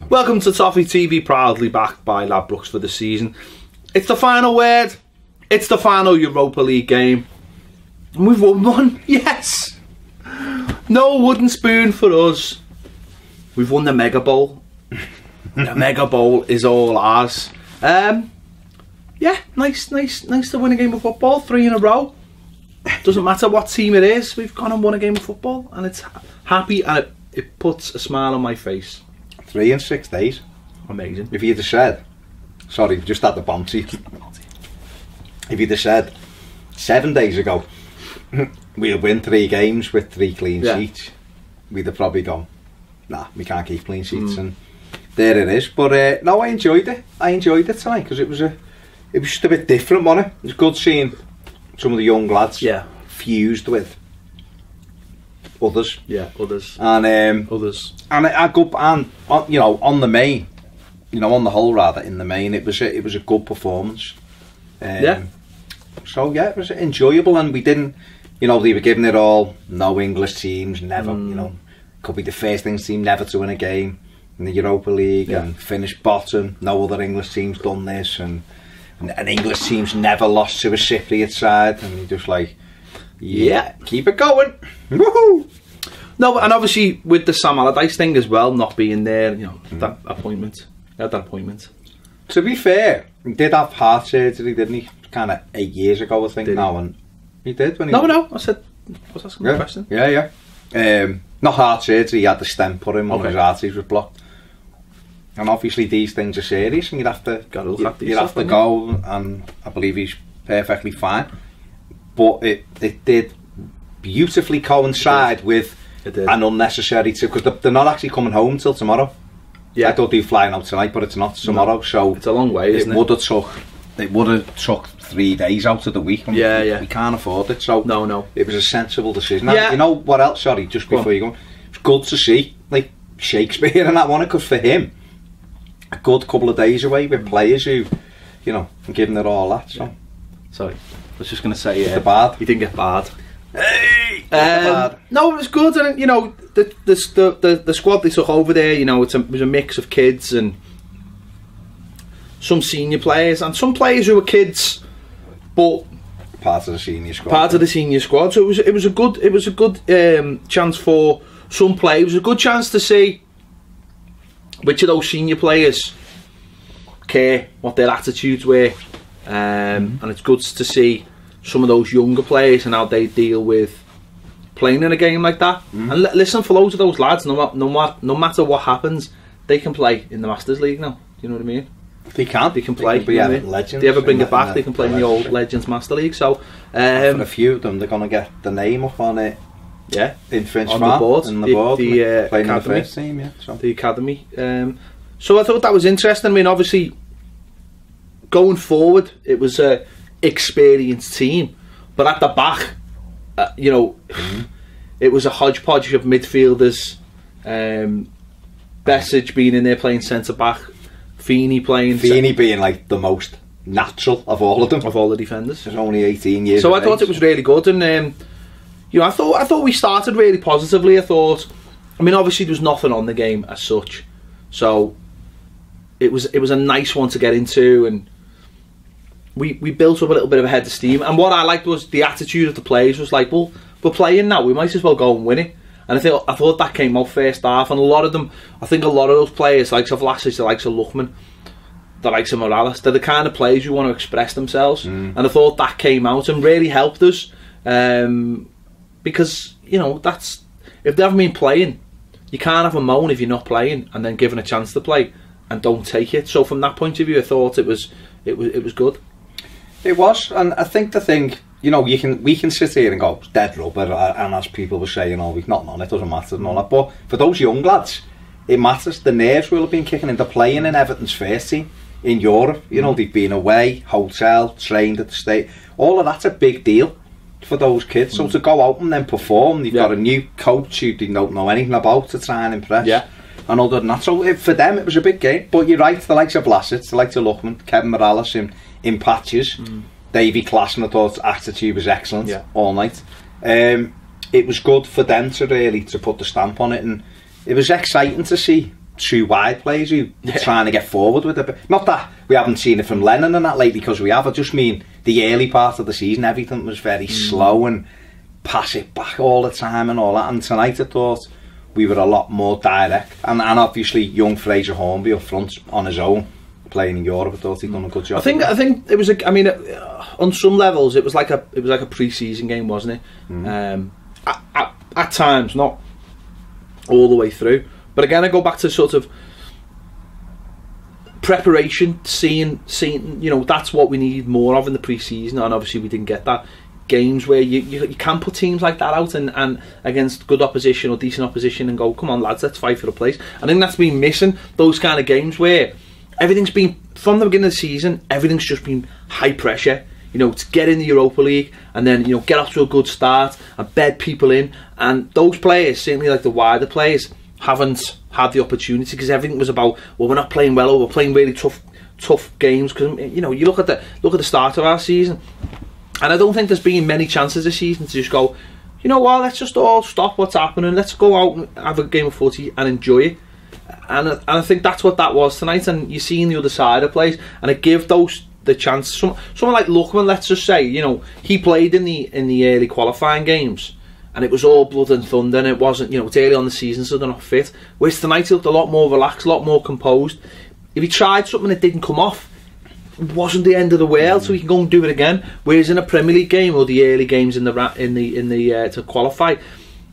Welcome to Toffee TV, proudly backed by Ladbrokes for the season. It's the final word. It's the final Europa League game. And we've won one. Yes! No wooden spoon for us. We've won the Mega Bowl. The Mega Bowl is all ours. Yeah, nice to win a game of football. 3 in a row. Doesn't matter what team it is. We've gone and won a game of football, and it's happy, and it puts a smile on my face. 3 in 6 days. Amazing. If you'd have said, sorry, just had the bounty. If you'd have said 7 days ago, we'll win 3 games with 3 clean sheets, we'd have probably gone, nah, we can't keep clean sheets, and there it is. But no, I enjoyed it. I enjoyed it tonight because it was just a bit different, wasn't it? It was good seeing some of the young lads fused with others. Yeah, others. And others. And I go, and you know, on the main, you know, on the whole rather, in the main, it was a good performance. So yeah, it was enjoyable, and we didn't, you know, they were giving it all. No English teams, never, you know, could be the first English team never to win a game in the Europa League and finish bottom. No other English team's done this, and English teams never lost to a Cypriot side, and you're just like, yeah, keep it going. Woohoo! No, and obviously with the Sam Allardyce thing as well, not being there, you know, that appointment. He had that appointment. To be fair, he did have heart surgery, didn't he? Kind of 8 years ago, I think. Did now, and he did when he. No, I said, I was asking the question. Yeah. Not heart surgery. He had the stent put in when his arteries were blocked. And obviously these things are serious, and you'd have to go, and I believe he's perfectly fine. But it did beautifully coincide with an unnecessary tip, because they're not actually coming home till tomorrow. I thought they were flying out tonight, but it's not tomorrow. So it's a long way, isn't it? It would have took 3 days out of the week. And we can't afford it. So no, it was a sensible decision. And you know what else? Sorry, just before you go, it's good to see like Shakespeare and that one, because for him, a good couple of days away with players who, you know, giving it all that. So sorry, I was just going to say, he didn't get bad. Hey, no, it was good, and you know, the squad they took over there, you know, it was a mix of kids and some senior players and some players who were kids, but part of the senior squad. So it was a good chance for some players. It was a good chance to see which of those senior players care, what their attitudes were, and it's good to see some of those younger players and how they deal with playing in a game like that. And listen, for loads of those lads, no matter what happens, they can play in the Masters League now. Do you know what I mean? They can play. Legends. They ever bring it back, they can play in the old Legends Master League. So for a few of them, they're going to get the name up on it. Yeah, in Finch on the board. The academy. The first team, the academy. So I thought that was interesting. I mean, obviously, going forward, it was a experienced team, but at the back, you know, it was a hodgepodge of midfielders. Bessage being in there playing centre back, Feeney being like the most natural of all of them, of all the defenders. He's only 18 years. So I thought it was really good, and you know, I thought we started really positively. I mean, obviously there was nothing on the game as such, so it was a nice one to get into, and we built up a little bit of a head of steam. And what I liked was the attitude of the players was like, well, we're playing now, we might as well go and win it. And I thought that came out first half, and a lot of them, I think a lot of those players, like Vlasic, the likes of Lookman, the likes of Morales, they're the kind of players who want to express themselves, and I thought that came out and really helped us, because, you know, that's, if they haven't been playing, you can't have a moan if you're not playing and then given a chance to play and don't take it. So from that point of view, I thought it was good. It was, and I think the thing, you know, we can sit here and go dead rubber, and as people were saying all week, nothing on it, doesn't matter and all that. But for those young lads, it matters. The nerves will have been kicking into playing in Everton's first team in Europe. You know, they've been away, hotel, trained at the state. All of that's a big deal for those kids. So to go out and then perform, they've got a new coach who they don't know anything about to try and impress. And other than that, so for them it was a big game. But you're right, the likes of Vlasic, the likes of Lookman, Kevin Morales in patches. Davy Klassen, I thought attitude was excellent all night. It was good for them to really to put the stamp on it, and it was exciting to see two wide players who are trying to get forward with it. Not that we haven't seen it from Lennon and that lately, because we have. I just mean the early part of the season, everything was very slow and pass it back all the time and all that. And tonight I thought we were a lot more direct. And obviously young Fraser Hornby up front on his own, playing in Europe. I thought he'd done a good job. I think it was. I mean, on some levels, it was like a pre-season game, wasn't it? At times, not all the way through. But again, I go back to sort of preparation, seeing, you know, that's what we need more of in the pre-season, and obviously we didn't get that. Games where you can put teams like that out and against good opposition or decent opposition and go, come on lads, let's fight for the place. I think that's been missing, those kind of games where everything's been, from the beginning of the season, everything's just been high pressure, you know, to get in the Europa League and then, you know, get off to a good start and bed people in. And those players, certainly like the wider players, haven't had the opportunity, because everything was about, well, we're not playing well, or we're playing really tough games. Because, you know, you look at the start of our season, and I don't think there's been many chances this season to just go, you know what, let's just all stop what's happening, let's go out and have a game of footy and enjoy it. And I think that's what that was tonight. And you see in the other side of plays, and it gave those the chance. Someone like Lookman, let's just say, you know, he played in the early qualifying games, and it was all blood and thunder, and it wasn't, you know, it's early on the season, so they're not fit. Whereas tonight he looked a lot more relaxed, a lot more composed. If he tried something that didn't come off, it wasn't the end of the world, so he can go and do it again. Whereas in a Premier League game or the early games in the to qualify,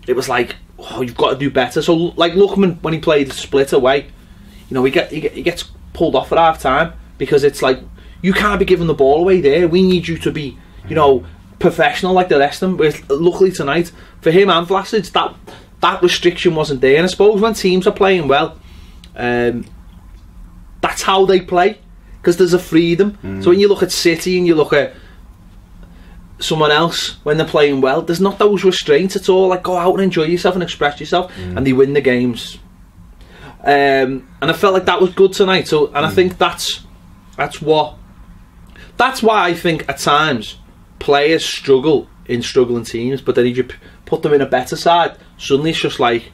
it was like, oh, you've got to do better. So like Lookman, when he played Split away, you know, he gets pulled off at half time, because it's like, you can't be giving the ball away there. We need you to be, you know, professional like the rest of them. Whereas luckily tonight, for him and Vlasic, that restriction wasn't there. And I suppose when teams are playing well, that's how they play, because there's a freedom. So when you look at City and you look at someone else, when they're playing well, there's not those restraints at all. Like, go out and enjoy yourself and express yourself, and they win the games. And I felt like that was good tonight. So, and I think that's why I think at times players struggle in struggling teams, but then if you put them in a better side, suddenly it's just like,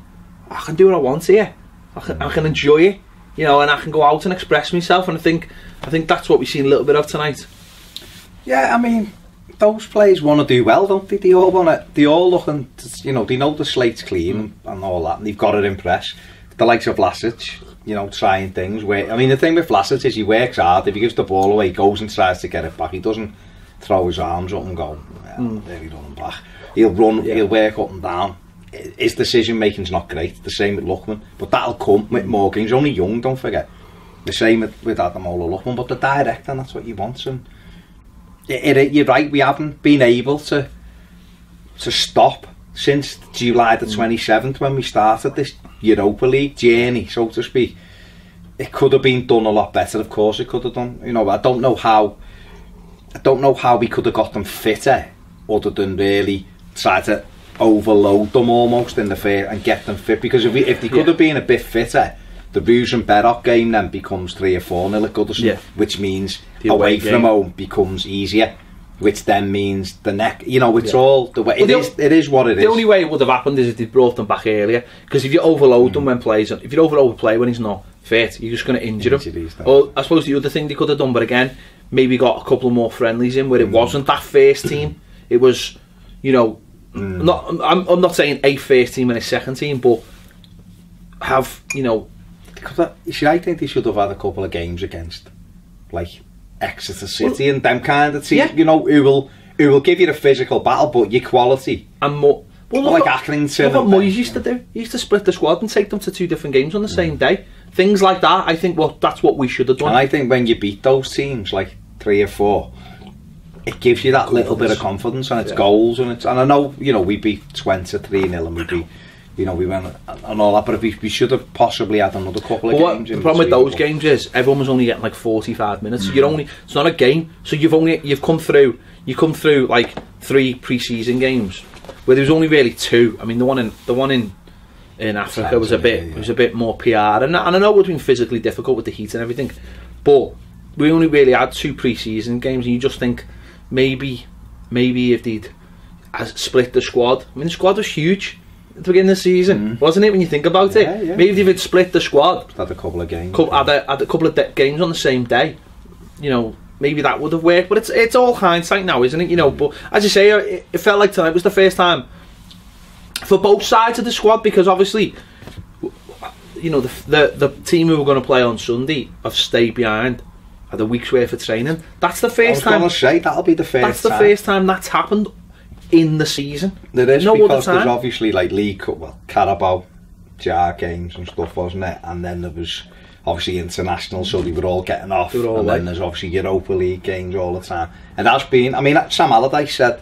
I can do what I want here. I can enjoy it, you know, and I can go out and express myself. And I think that's what we've seen a little bit of tonight. Yeah, I mean, those players want to do well, don't they? They all want to. They all look and, you know, they know the slate's clean and all that, and they've got to impress. The likes of Vlasic, you know, trying things where, I mean, the thing with Vlasic is he works hard. If he gives the ball away, he goes and tries to get it back. He doesn't throw his arms up and go, well, there he running back. He'll run, he'll work up and down. His decision making's not great. The same with Lookman, but that'll come with more games. He's only young, don't forget. The same with Ademola Lookman, but the direct, and that's what you want. And you're right, we haven't been able to stop since July the 27th, when we started this Europa League journey, so to speak. It could have been done a lot better. Of course it could have done. You know, I don't know how we could have got them fitter, other than really try to overload them almost in the fair and get them fit. Because if they could have been a bit fitter, the Blues and Berrock game then becomes 3 or 4-0 at Goodison, which means away from home becomes easier, which then means the neck, you know, it's all the way. It is what it is. The only way it would have happened is if they brought them back earlier, because if you overload them when if you overload a player when he's not fit, you're just going to injure him. Or I suppose the other thing they could have done, but again, maybe got a couple more friendlies in where it wasn't that first team. It was, you know, I'm not saying a first team and a second team, but have, you know, I think they should have had a couple of games against, like, Exeter City and them kind of teams, you know, who will give you the physical battle, but your quality and more. Well, like Accrington. Look what Moyes used to do. He used to split the squad and take them to 2 different games on the same day. Things like that. I think that's what we should have done. And I think when you beat those teams, like 3 or 4, it gives you that little bit of confidence, and it's goals, and I know, you know, we beat 23-0 and we beat, you know, we went and all that, but we should have possibly had another couple of games. The problem with those games is everyone was only getting like 45 minutes. So it's not a game. So you've come through like 3 pre-season games where there was only really 2. I mean, the one in Africa was a bit more PR, and I know it would have been physically difficult with the heat and everything, but we only really had 2 pre-season games, and you just think maybe if they'd split the squad. I mean, the squad was huge. at the beginning of the season, wasn't it? When you think about it, maybe if they'd split the squad, had a couple of games, had a couple of games on the same day, you know, maybe that would have worked. But it's all hindsight now, isn't it? You know, but as you say, it felt like tonight was the first time for both sides of the squad, because obviously, you know, the team who were going to play on Sunday have stayed behind. Had a week's worth of training. That's the first time. I was going to say, that'll be the first time. That's the first time that's happened in the season. There is, no, because there's obviously like League Cup, well, Carabao, Jar games and stuff, wasn't it? And then there was obviously international, so they were all getting off. And then there's obviously Europa League games all the time. And that's been, I mean, Sam Allardyce said,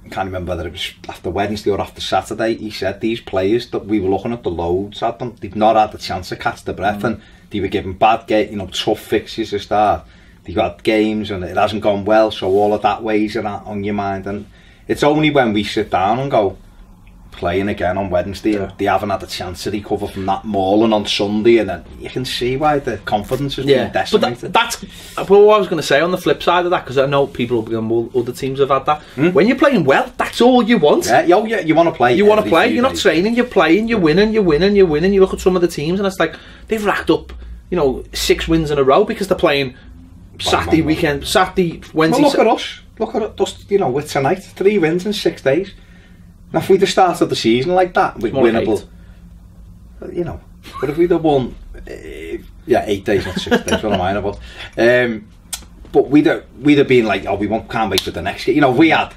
I can't remember whether it was after Wednesday or after Saturday, he said these players that we were looking at the loads at them, they've not had the chance to catch their breath, and they were given bad you know, tough fixtures to start. They've had games and it hasn't gone well, so all of that weighs on your mind. And it's only when we sit down and go, playing again on Wednesday, and they haven't had a chance to recover from that mauling on Sunday, and then you can see why the confidence has been decimated. But that's what I was going to say on the flip side of that, because I know people will be on, other teams have had that. When you're playing well, that's all you want. Yeah, you want to play. You want to play. You're not training. You're playing. You're winning. You're winning. You're winning. You look at some of the teams, and it's like they've racked up, you know, 6 wins in a row because they're playing Saturday weekend, Saturday, Wednesday. Well, look at us. Look at us. You know, with tonight, 3 wins in 6 days. Now, if we'd have started the season like that, with winnable, you know, but if we'd have won, 8 days, not 6 days, what am I about? But we'd have been like, oh, can't wait for the next game. You know, we had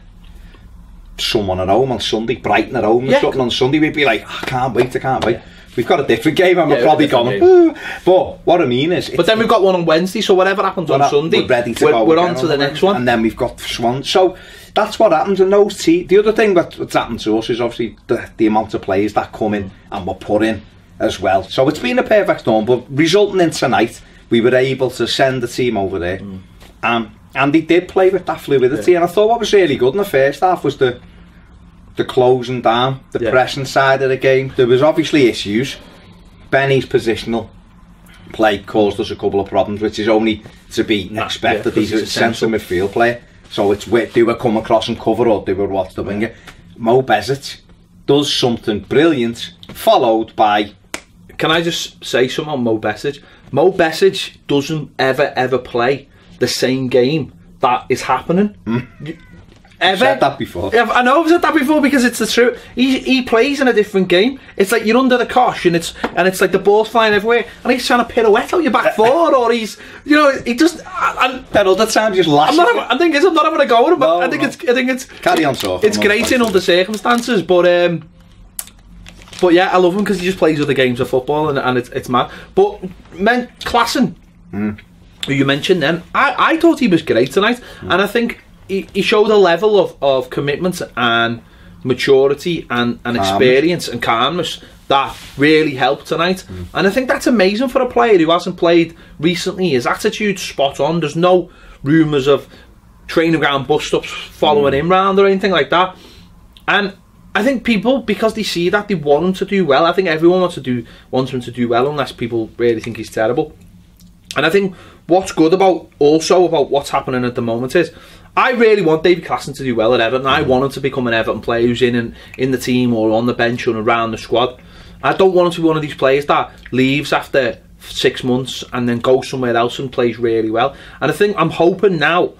someone at home on Sunday, Brighton at home, and something on Sunday, we'd be like, oh, I can't wait. Yeah. We've got a different game, and we're probably going, ooh. But what I mean is, but then we've got one on Wednesday, so whatever happens on Sunday, we're ready to go. We're on to the next one, and then we've got Swan. So that's what happens in those teams. The other thing that's happened to us is obviously the amount of players that come in and were put in as well. So it's been a perfect storm, but resulting in tonight, we were able to send the team over there, and they did play with that fluidity. And I thought what was really good in the first half was the closing down, the pressing side of the game. There was obviously issues. Benny's positional play caused us a couple of problems, which is only to be expected. He's a central midfield player, so it's do we come across and cover, or do we watch the winger? Mo Besic does something brilliant, followed by... Can I just say something on Mo Besic? Mo Besic doesn't ever play the same game that is happening. I've said that before. I know I've said that before because it's the truth. He plays in a different game. It's like you're under the cosh and it's like the ball's flying everywhere and he's trying to pirouette out your back foot, or he's, you know, he just. Then other times just lash. I think I'm not having a go at him, but I think it's carry on, so it's great in other circumstances, but yeah, I love him because he just plays other games of football and it's mad. But Klassen, who you mentioned then, I thought he was great tonight, and I think he showed a level of commitment and maturity and experience and calmness that really helped tonight. And I think that's amazing for a player who hasn't played recently. His attitude's spot on. There's no rumours of training ground bust-ups following him round or anything like that. And I think people, because they see that, they want him to do well. I think everyone wants him to do well, unless people really think he's terrible. And I think what's good about what's happening at the moment is, I really want David Klassen to do well at Everton. I want him to become an Everton player who's in the team or on the bench or around the squad. I don't want him to be one of these players that leaves after 6 months and then goes somewhere else and plays really well. And I think I'm hoping now,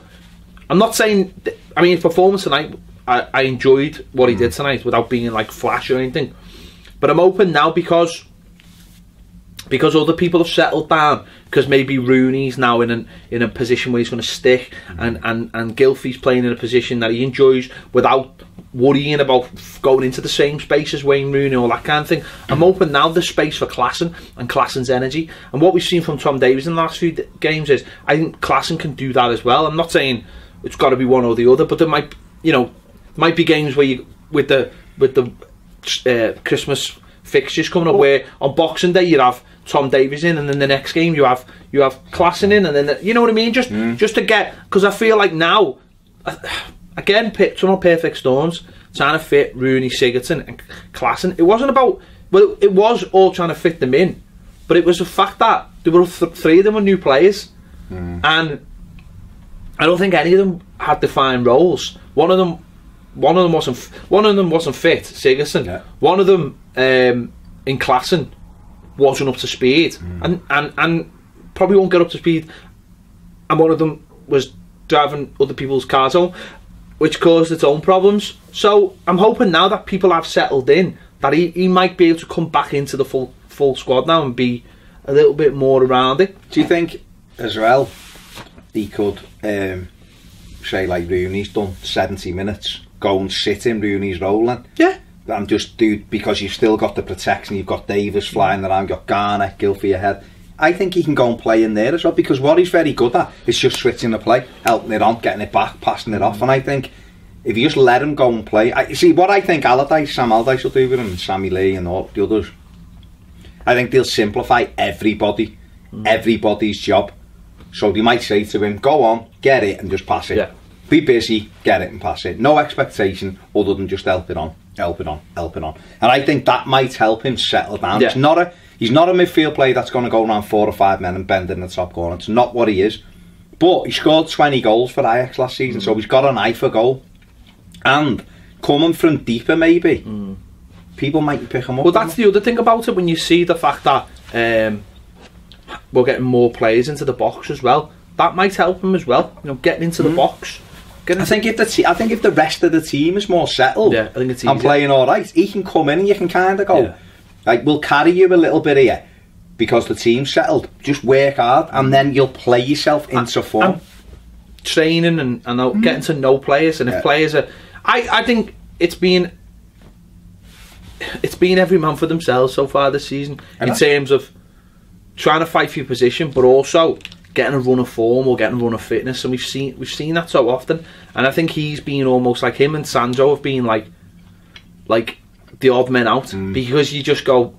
I'm not saying, I mean, his performance tonight, I enjoyed what he did tonight without being like flash or anything. But I'm hoping now because other people have settled down, because maybe Rooney's now in a position where he's going to stick, and Gylfi's playing in a position that he enjoys without worrying about going into the same space as Wayne Rooney, all that kind of thing. I'm hoping now there's space for Klassen and Klassen's energy. And what we've seen from Tom Davies in the last few games is, I think Klassen can do that as well. I'm not saying it's got to be one or the other, but there might be games where you with the Christmas fixtures coming up, where on Boxing Day you have Tom Davies in, and then the next game you have Klassen in, and then you know what I mean, just to get, because I feel like now again, some of perfect storms trying to fit Rooney, Sigurdsson and Klassen. It wasn't about, well, it was all trying to fit them in, but it was the fact that there were three of them were new players, and I don't think any of them had defined roles. One of them one of them wasn't fit, Sigurdsson. Yeah. One of them in Klassen wasn't up to speed, and probably won't get up to speed. And one of them was driving other people's cars home, which caused its own problems. So I'm hoping now that people have settled in, that he might be able to come back into the full squad now and be a little bit more around it. Do you think as well he could say like Rooney's done 70 minutes, go and sit in Rooney's rolling? Yeah. And just do, because you've still got the protection, you've got Davis flying around, you've got Garner, Gylfi ahead. I think he can go and play in there as well, because what he's very good at is just switching the play, helping it on, getting it back, passing it off. And I think if you just let him go and play, see what I think Sam Allardyce will do with him, and Sammy Lee and all the others, I think they'll simplify everybody's job. So they might say to him, go on, get it and just pass it. Yeah. Be busy, get it and pass it. No expectation other than just help it on. And I think that might help him settle down. Yeah. He's not a midfield player that's going to go around 4 or 5 men and bend in the top corner. It's not what he is. But he scored 20 goals for Ajax last season, so he's got an eye for goal. And coming from deeper, maybe, people might pick him up. Well, that's the other thing about it, when you see the fact that we're getting more players into the box as well. That might help him as well, getting into the box. I think if the rest of the team is more settled, I think it's and playing all right, he can come in and you can kind of go, like, we'll carry you a little bit here because the team's settled. Just work hard, and then you'll play yourself into form. And training and getting to know players, and if players are, I think it's been every man for themselves so far this season, in terms of trying to fight for your position, but also getting a run of form or getting a run of fitness. And we've seen that so often. And I think he's been almost like, him and Sancho have been like the odd men out, because you just go,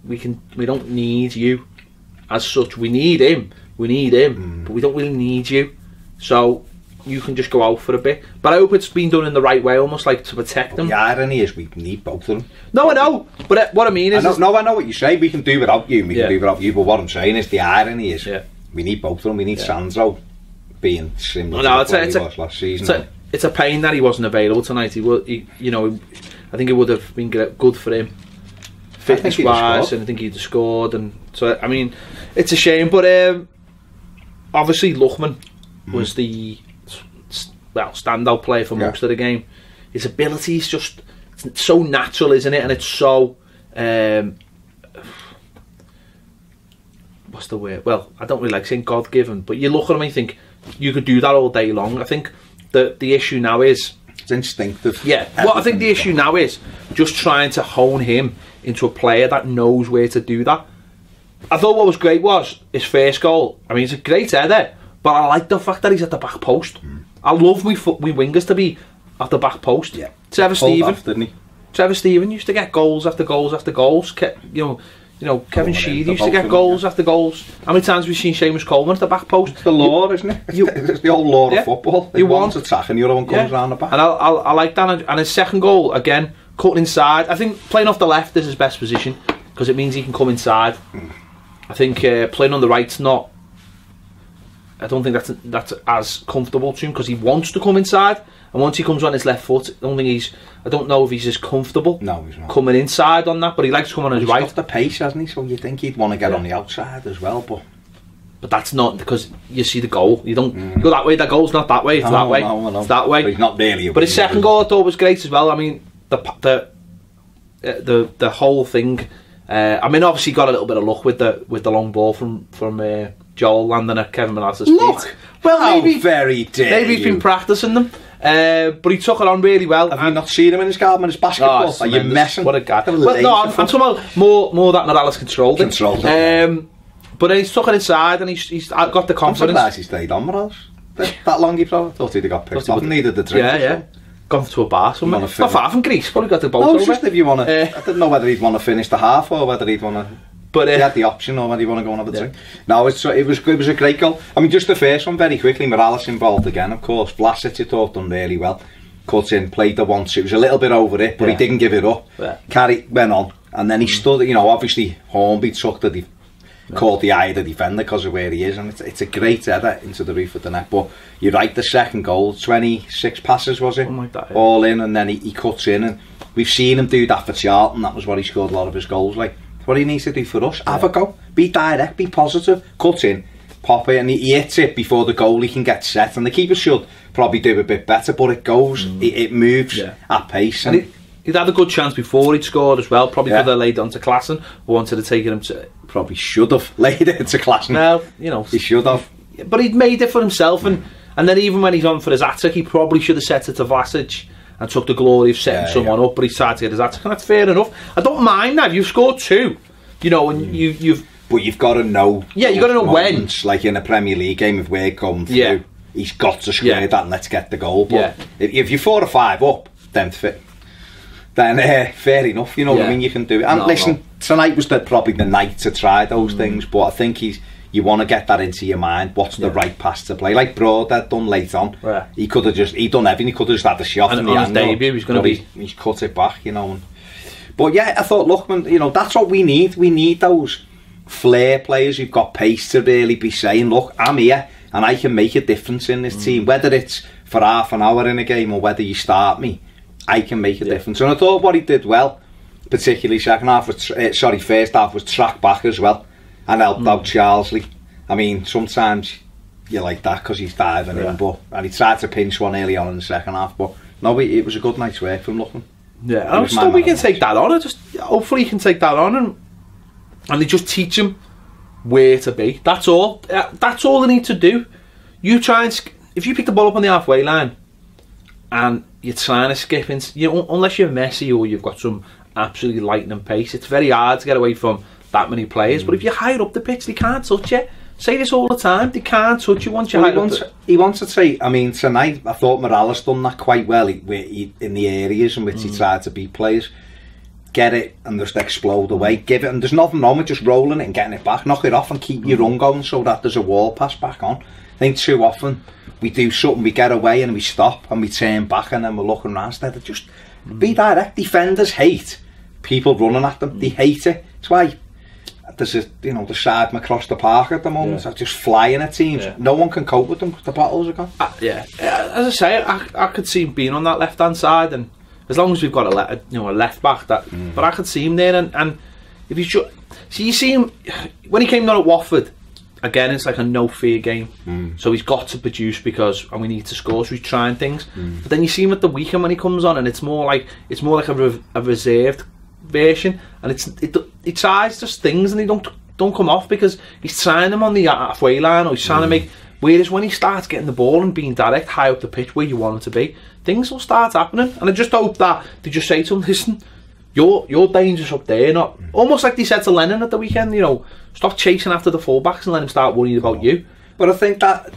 we don't need you as such. We need him, but we don't really need you. So you can just go out for a bit. But I hope it's been done in the right way, almost like to protect them. The irony is we need both of them. No, I know, but what I mean is... I know what you say. We can do without you, but what I'm saying is the irony is we need both of them. We need Sandro being similar to what he was last season. It's a pain that he wasn't available tonight. I think it would have been good for him, fitness-wise, and I think he'd have scored. And so, I mean, it's a shame, but obviously Lookman was the standout player for most of the game. His ability is just so natural, isn't it? And it's so what's the word? Well, I don't really like saying God-given, but you look at him and you think you could do that all day long. I think the issue now is it's instinctive. Yeah. Well, I think the issue now is just trying to hone him into a player that knows where to do that. I thought what was great was his first goal. I mean, it's a great header, but I like the fact that he's at the back post. I love we wingers to be at the back post. Yeah. Trevor Steven, didn't he? Trevor Steven used to get goals after goals after goals. Kevin Sheedy used to get goals after goals. How many times have we seen Seamus Coleman at the back post? It's the law, isn't it? It's the old law of football. You want attack and the other one comes round the back. And I like that. And his second goal, again, cutting inside. I think playing off the left is his best position, because it means he can come inside. I think playing on the right's not... I don't think that's as comfortable to him, because he wants to come inside, and once he comes on his left foot, I don't know if he's as comfortable coming inside on that, but he likes to come on his right. He's got the pace, hasn't he? So you think he'd want to get on the outside as well, but that's not, because you see the goal. You don't go that way. The goal's not that way. It's that way. No. It's that way. But he's not really. But his second goal I thought was great as well. I mean, the whole thing. I mean, obviously got a little bit of luck with the long ball from Joel landing at Kevin Manasseh's feet. Well, maybe he's been practicing them, but he took it on really well. Have you not seen him in his garden in his basketball? Are you messing? What a guy! Well, no, I'm talking about more that Morales controlled it. But then he's took it inside and he's got the confidence. I'm surprised he stayed on Morales that long. He probably thought he'd have got picked off. Needed the drink. Yeah. Gone to a bar somewhere. Not far from Greece. Probably got the boat over. Just if you want to. I didn't know whether he'd want to finish the half or whether he'd want to. But he had the option, or whether he want to go and have a drink. No, it was a great goal. I mean, just the first one very quickly. Morales involved again, of course. Vlasic, I thought, done really well. Cut in, played the once. It was a little bit over it, but he didn't give it up. Went on, and then he stood. Obviously Hornby took the caught the eye of the defender because of where he is, and it's a great header into the roof of the net. But you're right, the second goal, 26 passes was it? Like that, yeah. All in, and then he cuts in, and we've seen him do that for Charlton. That was what he scored a lot of his goals like. What he needs to do for us, have a go, be direct, be positive, cut in, pop it, and he hits it before the goalie can get set, and the keeper should probably do a bit better, but it goes, it moves at pace. And he'd had a good chance before he'd scored as well, probably could have laid it onto Klassen, wanted to take him to... Probably should have laid it into Klassen. Well, you know... He should have. But he'd made it for himself, and then even when he's on for his hat-trick, he probably should have set it to Vlasic and took the glory of setting someone up, but he tried to get his hat-trick, and that's fair enough. I don't mind that, you've scored 2, you know, and you've... But you've got to know... Yeah, you've got to know when. Like in a Premier League game, if we're going through, he's got to square that and let's get the goal. But if you're 4 or 5 up, then fair enough, you know what I mean, you can do it. And listen, tonight was probably the night to try those things, but I think you want to get that into your mind, what's the right pass to play. Like Broad had done late on, he could have just, he done everything, he could have just had the shot and in the on angle. His debut, he's going to be... He's cut it back, you know. But yeah, I thought, look, man, you know, that's what we need those flair players who've got pace to really be saying, look, I'm here and I can make a difference in this team, whether it's for half an hour in a game or whether you start me, I can make a difference. And I thought what he did well, particularly first half was track back as well and helped out Charlesley. I mean, sometimes you like that because he's diving in, and he tried to pinch one early on in the second half, but no, it was a good night's work from Luckman. Yeah, and still we can take that on, hopefully you can take that on and they just teach him where to be. That's all they need to do. You try and if you pick the ball up on the halfway line and you're trying to skip in, unless you're Messi or you've got some absolutely lightning pace, it's very hard to get away from that many players. But if you're higher up the pitch, they can't touch you. Say this all the time, they can't touch you once you're higher up. He wants to say, I mean, tonight I thought Morales done that quite well in the areas in which he tried to beat players. Get it and just explode away, give it, and there's nothing wrong with just rolling it and getting it back, knock it off and keep your run going so that there's a wall pass back on. I think too often we do something, we get away and we stop and we turn back and then we're looking around instead of just be direct. Defenders hate people running at them, they hate it. That's why there's the side across the park at the moment, are just flying at teams. No one can cope with them because the battles are gone. As I say, I could see him being on that left hand side, and as long as we've got a left back, but I could see him there, and if you see him when he came down at Watford. Again, it's like a no fear game, so he's got to produce and we need to score. So he's trying things, but then you see him at the weekend when he comes on, and it's more like a reserved version, and he tries just things and they don't come off because he's trying them on the halfway line, or he's trying to make. Whereas when he starts getting the ball and being direct high up the pitch where you want him to be, things will start happening. And I just hope that they just say to him, listen, you're dangerous up there, not almost like they said to Lennon at the weekend, stop chasing after the fullbacks and let him start worrying about you. But I think that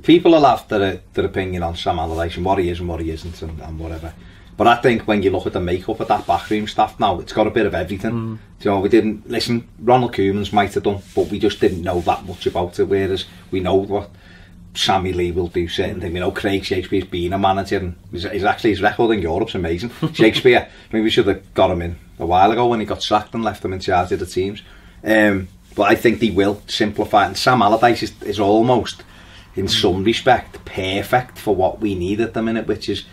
people will have their opinion on Sam Allardyce and what he is and what he isn't and whatever. But I think when you look at the makeup of that backroom staff now, it's got a bit of everything. We didn't listen. Ronald Koeman's might have done, but we just didn't know that much about it. Whereas we know what Sammy Lee will do certain things. We know Craig Shakespeare's been a manager, and his record in Europe's amazing. Shakespeare, maybe we should have got him in a while ago when he got sacked and left him in charge of the teams. But I think they will simplify it. And Sam Allardyce is almost, in some respect, perfect for what we need at the minute, which is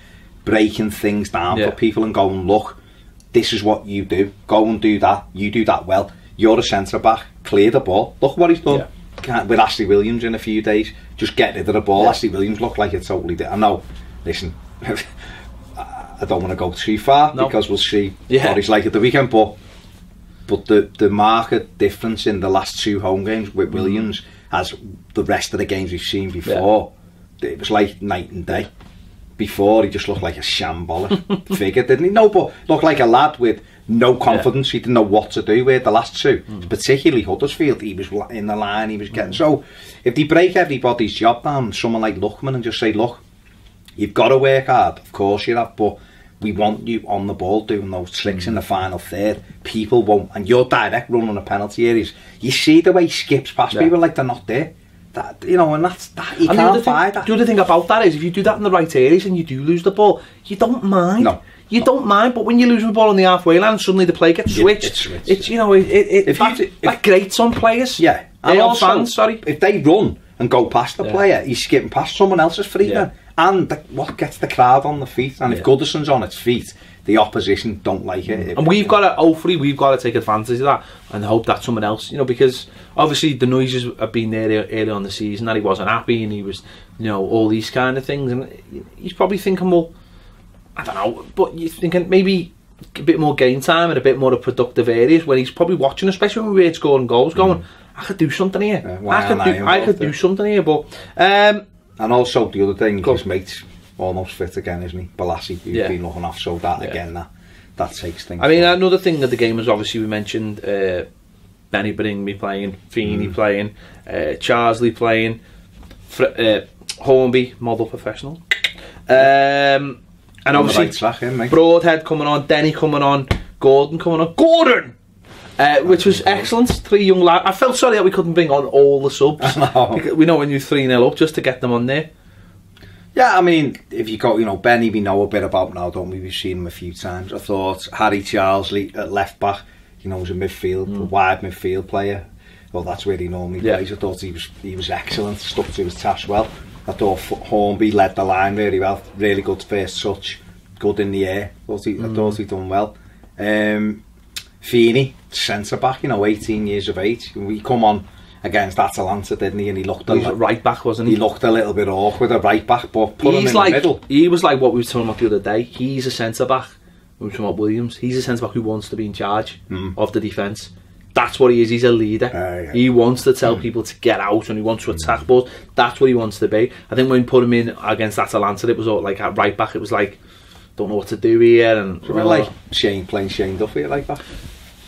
breaking things down for people and going, look, this is what you do, go and do that, you do that well, you're a centre back, clear the ball. Look what he's done with Ashley Williams in a few days, just get rid of the ball. Ashley Williams looked like it totally did. I know, listen, I don't want to go too far because we'll see what he's like at the weekend, but the marked difference in the last 2 home games with Williams as the rest of the games we've seen before, it was like night and day. Before, he just looked like a shambolic figure, didn't he? No, but looked like a lad with no confidence. He didn't know what to do with the last 2, particularly Huddersfield. He was in the line, he was getting. So, if they break everybody's job down, someone like Luckman, and just say, look, you've got to work hard, of course you have, but we want you on the ball doing those tricks in the final third. People won't, and you're direct running the penalty areas. You see the way he skips past people like they're not there. that, you know, and that's that you and can't fight that. The other thing about that is, if you do that in the right areas and you do lose the ball, you don't mind. No. You don't mind, but when you lose the ball on the halfway line, suddenly the play gets switched. It's you know, that grates on players. Yeah, and also, fans, sorry. If they run and go past the player, he's skipping past someone else's feet then. And what gets the crowd on the feet, and if Goodison's on its feet, the opposition don't like it. And hopefully we've got to take advantage of that and hope that someone else, you know, because obviously the noises have been there early on the season that he wasn't happy and he was, you know, all these kind of things, and he's probably thinking, well, I don't know, but you're thinking maybe a bit more game time and a bit more of productive areas when he's probably watching, especially when we're scoring goals, going, I could do something here. I could do something here, but and also the other thing, his mate's almost fit again, isn't he? Balassi, who's been looking off, so that again, that takes things. I mean, another thing of the game was obviously we mentioned Benny Bringme playing, Feeney playing, Charsley playing, Hornby, model professional, and obviously right track, Broadhead coming on, Denny coming on, Gordon coming on, which was excellent. 3 young lads. I felt sorry that we couldn't bring on all the subs. Because we know when you're 3-0 up, just to get them on there. Yeah, I mean, if you got, you know, Benny, we know a bit about now, don't we? We've seen him a few times. I thought Harry Charsley at left back, you know, was a wide midfield player. Well, that's where he normally plays. I thought he was excellent, stuck to his task well. I thought Hornby led the line really well, really good first touch, good in the air. I thought he'd done well. Feeney, centre back, you know, 18 years of age. We come on against Atalanta, didn't he? And he looked right back, wasn't he? He looked a little bit awkward at right back, but put him in the middle. He was like what we were talking about the other day. He's a centre back. We were talking about Williams. He's a centre back who wants to be in charge of the defence. That's what he is. He's a leader. He wants to tell people to get out and he wants to attack balls. That's what he wants to be. I think when we put him in against Atalanta, it was all like at right back. It was like, don't know what to do here. And like Shane playing Shane Duffy at right back.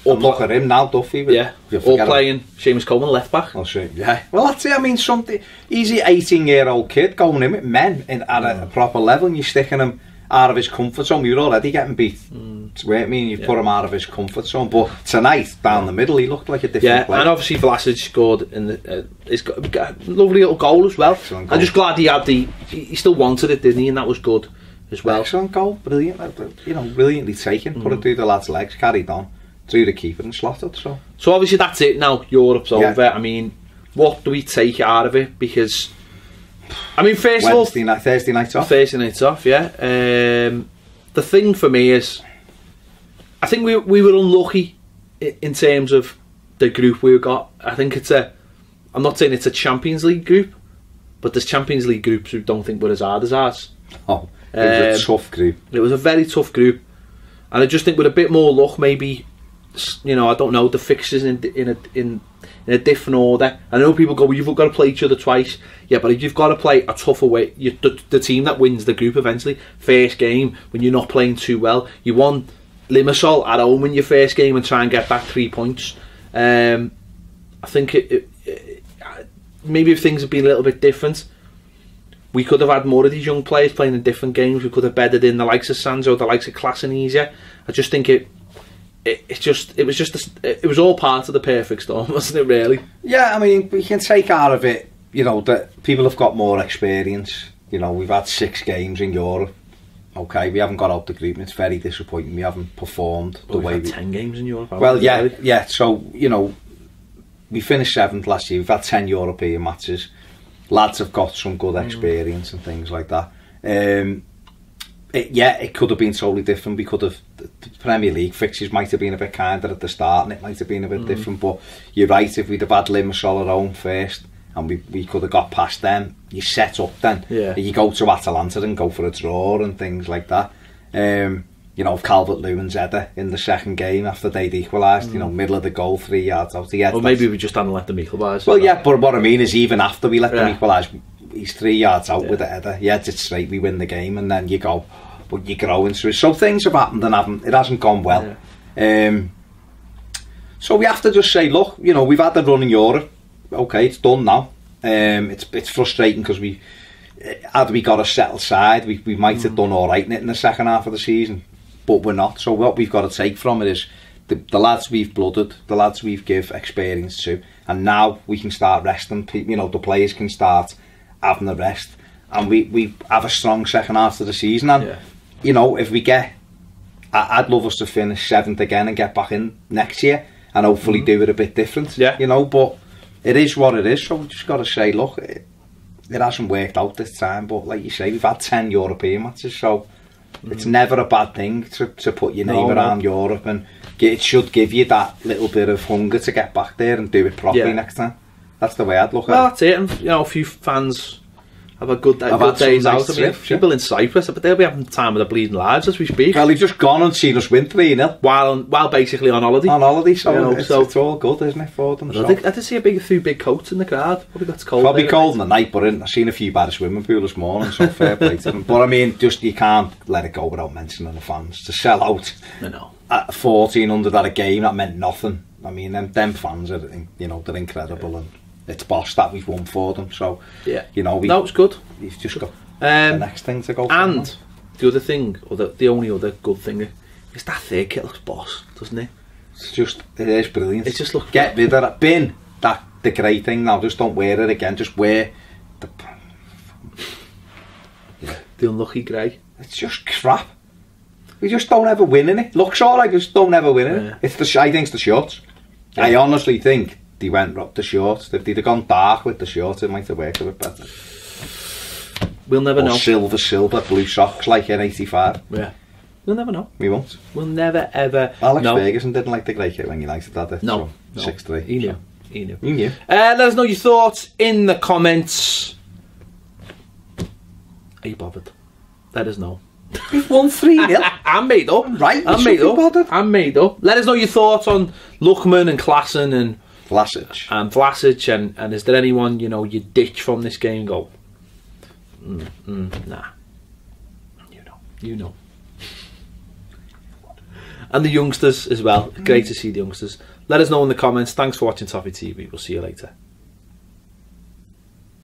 Or look at him now, Duffy. Or playing Seamus Coleman left back. Oh, shit. Yeah. Well, that's it. I mean, he's an 18-year-old kid going in with men at a proper level, and you're sticking him out of his comfort zone. You were already getting beat. I mean, you put him out of his comfort zone. But tonight, down the middle, he looked like a different player. And obviously Vlasic scored in the. He's got a lovely little goal as well. I'm just glad he had he still wanted it, didn't he? And that was good as well. Excellent goal, brilliant. You know, brilliantly taken. Put it through the lad's legs, carried on through the keeper and slotted. So obviously that's it now. Europe's over. I mean, what do we take out of it? Because I mean, first of all, Thursday night off. Thursday night off, yeah. The thing for me is, I think we were unlucky in terms of the group we got. I think I'm not saying it's a Champions League group, but there's Champions League groups who don't think we're as hard as ours. Oh, it was a tough group. It was a very tough group, and I just think with a bit more luck, maybe, you know, I don't know, the fixtures in a different order. I know people go, well, you've got to play each other twice. Yeah, but you've got to play a tougher way. The team that wins the group eventually, first game, when you're not playing too well, you won Limassol at home in your first game and try and get back 3 points. I think maybe if things had been a little bit different, we could have had more of these young players playing in different games. We could have bedded in the likes of Sanzo, the likes of Klasenesia. I just think it was all part of the perfect storm, wasn't it, really? Yeah, I mean, we can take out of it, you know, that people have got more experience. You know, we've had 6 games in Europe. Okay, we haven't got out the group and it's very disappointing. We haven't performed the way we've had 10 games in Europe. Well, yeah, so, you know, we finished 7th last year. We've had 10 European matches. Lads have got some good experience and things like that. It could have been totally different. We could have, the Premier League fixtures might have been a bit kinder at the start and it might have been a bit different, but you're right, if we'd have had Limassol at home first and we could have got past them, you set up then. You go to Atalanta and go for a draw and things like that. You know, Calvert-Lewin's header in the second game after they'd equalised, you know, middle of the goal, 3 yards out. Well, maybe we just hadn't let them equalise. Well, yeah, but what I mean is even after we let them equalise, he's 3 yards out with the header. He heads it straight, we win the game, and then you go, but you grow into it. So things have happened and it hasn't gone well. So we have to just say, look, you know, we've had the run in Europe. Okay, it's done now. It's frustrating because had we got a settled side, we might have done all right in it in the second half of the season, but we're not. So what we've got to take from it is the lads we've blooded, the lads we've give experience to, and now we can start resting people. You know, the players can start having a rest, and we have a strong second half of the season. And you know, if we get, I'd love us to finish 7th again and get back in next year, and hopefully do it a bit different. You know, but it is what it is. So we just got to say, look, it hasn't worked out this time, but like you say, we've had 10 European matches, so it's never a bad thing to put your name around Europe, and it should give you that little bit of hunger to get back there and do it properly next time. That's the way I'd look at it. That's it, and you know, a few fans have a good days out. I mean, people in Cyprus, but they'll be having the time of their bleeding lives as we speak. Well, they've just gone and seen us win 3-0 while basically on holiday. So, you know, it's all good, isn't it, for them? I did see a few big coats in the crowd. Probably got cold. Probably cold in the night, but I've seen a few by the swimming pool this morning, so fair play to them. But I mean, just you can't let it go without mentioning the fans. To sell out at 1,400 at a game, that meant nothing. I mean, them fans are, you know, they're incredible, and it's boss that we've won for them. So you know, that was good. You've just got the next thing to go for. And the other thing, or the only other good thing, is that third kit looks boss, doesn't it? It is brilliant. It just looks. Get rid of it. Bin the great thing now. Just don't wear it again. Just wear the unlucky grey. It's just crap. We just don't ever win in it. Looks alright, just don't ever win in it. I think it's the shorts. I honestly think they went up the shorts. If they'd have gone dark with the shorts, it might have worked a bit better. We'll never know. Silver, blue socks like in '85. Yeah. We'll never know. We won't. We'll never ever Alex Ferguson didn't like the grey kit when United had it. No. 6-3. He knew. Let us know your thoughts in the comments. Are you bothered? Let us know. We've won 3-0. I'm made up. Right, I'm made up. Let us know your thoughts on Lookman and Klassen and Vlasic, and is there anyone, you know, you ditch from this game and go, nah. You know. And the youngsters as well. Great to see the youngsters. Let us know in the comments. Thanks for watching Toffee TV. We'll see you later.